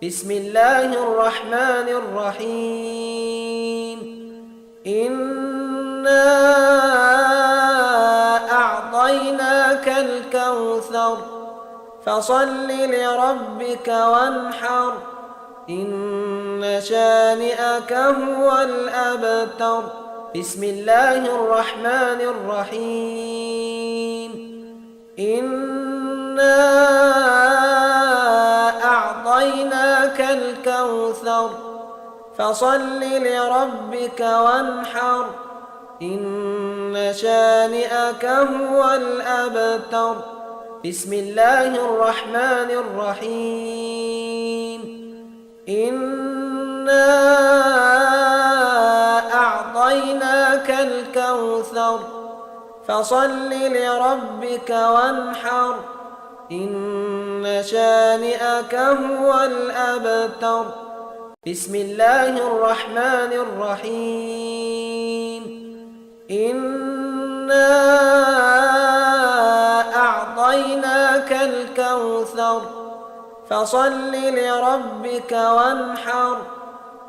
بسم الله الرحمن الرحيم. إنا أعطيناك الكوثر فصل لربك وانحر إن شانئك هو الأبتر. بسم الله الرحمن الرحيم. إنا أعطيناك الكوثر فصل لربك وانحر إن شانئك هو الأبتر. بسم الله الرحمن الرحيم. إنا أعطيناك الكوثر فصل لربك وانحر إن شانئك هو الأبتر. بسم الله الرحمن الرحيم. إنا أعطيناك الكوثر فصل لربك وانحر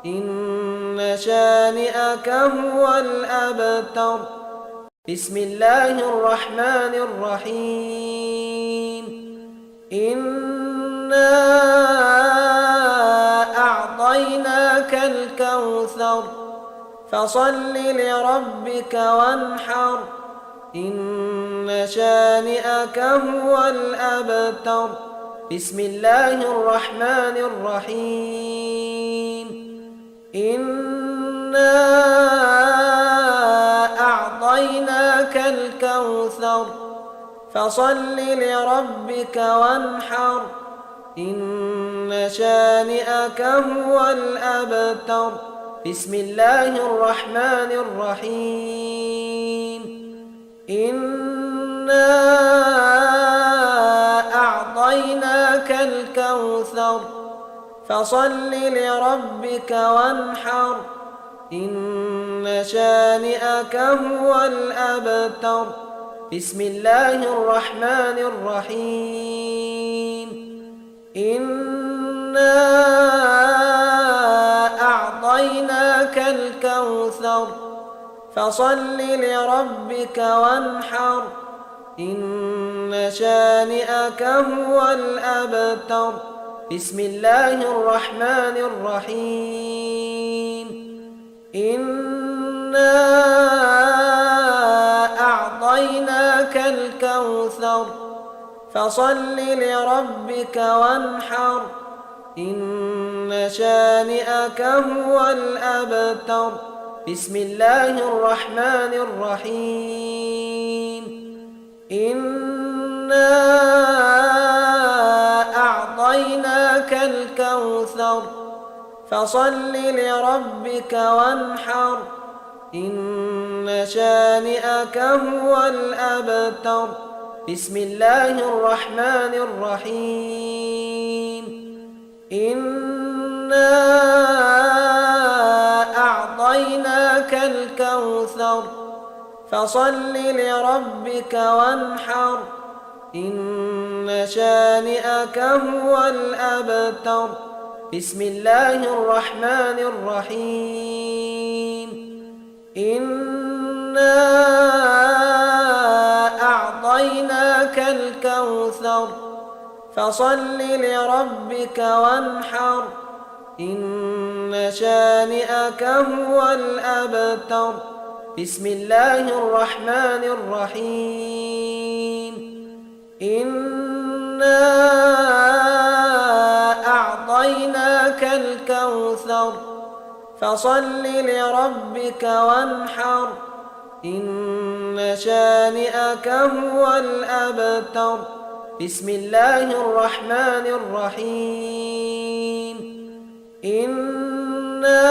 إن شانئك هو الأبتر. بسم الله الرحمن الرحيم. إنا أعطيناك الكوثر فصل لربك وانحر إن شانئك هو الأبتر. بسم الله الرحمن الرحيم. إنا أعطيناك الكوثر فصل لربك وانحر إن شانئك هو الأبتر. بسم الله الرحمن الرحيم. إنا أعطيناك الكوثر فصل لربك وانحر إن شانئك هو الأبتر. بسم الله الرحمن الرحيم. إنا أعطيناك الكوثر فصل لربك وانحر إن شانئك هو الأبتر. بسم الله الرحمن الرحيم. إنا أعطيناك الكوثر فصل لربك وانحر إن شانئك هو الأبتر. بسم الله الرحمن الرحيم. إنا أعطيناك الكوثر فصل لربك وانحر إن شانئك هو الأبتر. بسم الله الرحمن الرحيم. إنا أعطيناك الكوثر فصل لربك وانحر إن شانئك هو الأبتر. بسم الله الرحمن الرحيم. إنا أعطيناك الكوثر فصل لربك وانحر إن شانئك هو الأبتر. بسم الله الرحمن الرحيم. إنا أعطيناك الكوثر فصل لربك وانحر إن شانئك هو الأبتر. بسم الله الرحمن الرحيم. إنا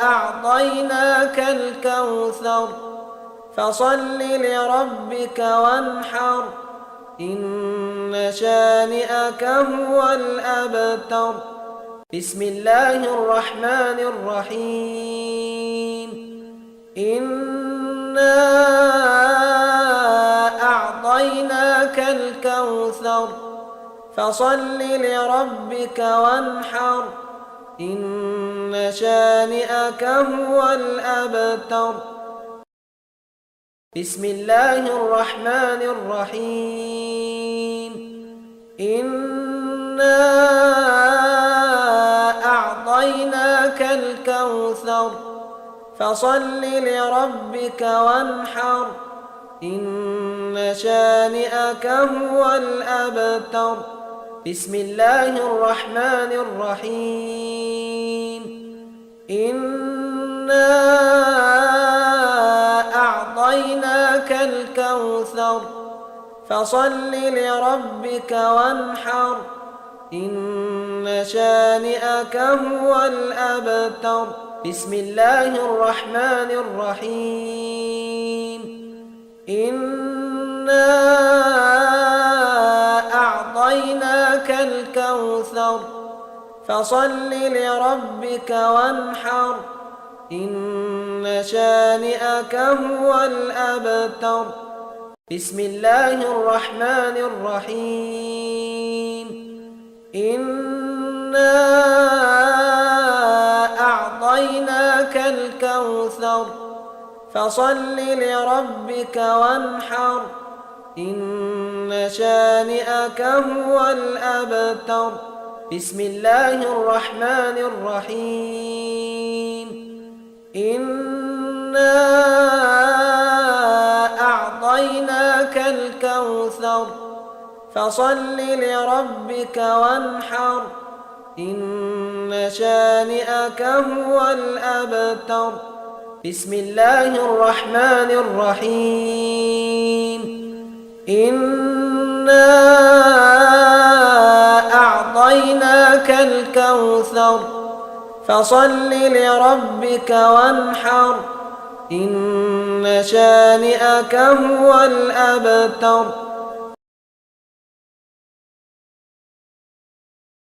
أعطيناك الكوثر فصل لربك وانحر إن شانئك هو الأبتر. بسم الله الرحمن الرحيم. إنا أعطيناك الكوثر فصل لربك وانحر إن شانئك هو الأبتر. بسم الله الرحمن الرحيم. إنا أعطيناك الكوثر فصل لربك وانحر إن شانئك هو الأبتر. بسم الله الرحمن الرحيم. إنا أعطيناك الكوثر فصل لربك وانحر إن شانئك هو الأبتر. بسم الله الرحمن الرحيم. إنا أعطيناك الكوثر فصل لربك وانحر إن شانئك هو الأبتر. بسم الله الرحمن الرحيم. إنا أعطيناك الكوثر فصل لربك وانحر إن شانئك هو الأبتر. بسم الله الرحمن الرحيم. إنا أعطيناك الكوثر فصل لربك وانحر إن شانئك هو الأبتر. بسم الله الرحمن الرحيم. إنا أعطيناك الكوثر فصل لربك وانحر إن شانئك هو الأبتر.